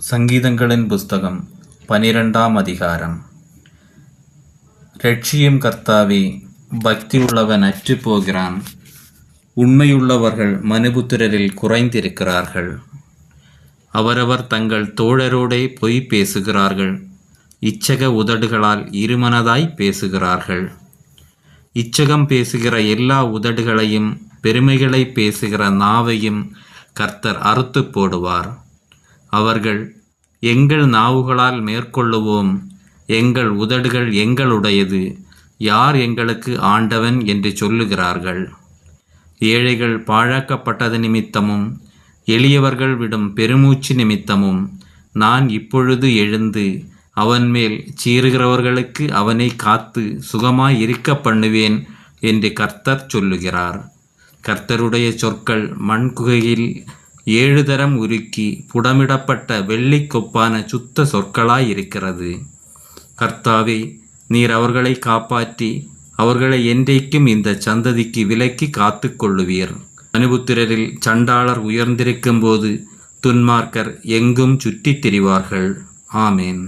சங்கீதங்களின் புஸ்தகம் 12ஆம் அதிகாரம். இரட்சியும் கர்த்தாவே, பக்தியுள்ளவன் அற்று போகிறான். உண்மையுள்ளவர்கள் மனுபுத்திரரில் குறைந்திருக்கிறார்கள். அவரவர் தங்கள் தோழரோடே பொய் பேசுகிறார்கள். இச்சக உதடுகளால் இருமனதாய் பேசுகிறார்கள். இச்சகம் பேசுகிற எல்லா உதடுகளையும் பெருமைகளை பேசுகிற நாவையும் கர்த்தர் அறுத்து போடுவார். அவர்கள், எங்கள் நாவுகளால் மேற்கொள்ளுவோம், எங்கள் உதடுகள் எங்களுடையது, யார் எங்களுக்கு ஆண்டவன் என்று சொல்லுகிறார்கள். ஏழைகள் பாழாக்கப்பட்டது நிமித்தமும் எளியவர்கள் விடும் பெருமூச்சு நிமித்தமும் நான் இப்பொழுது எழுந்து அவன் மேல் சீறுகிறவர்களுக்கு அவனை காத்து சுகமாய் இருக்க பண்ணுவேன் என்று கர்த்தர் சொல்லுகிறார். கர்த்தருடைய சொற்கள் மண்குகையில் 7 தரம் உருக்கி புடமிடப்பட்ட வெள்ளிக்கொப்பான சுத்த சொற்களாயிருக்கிறது. கர்த்தாவே, நீர் அவர்களை காப்பாற்றி அவர்களை என்றைக்கும் இந்த சந்ததிக்கு விலக்கி காத்து கொள்ளுவீர். மனுபுத்திரரில் சண்டாளர் உயர்ந்திருக்கும் போது துன்மார்க்கர் எங்கும் சுற்றித் திரிவார்கள். ஆமேன்.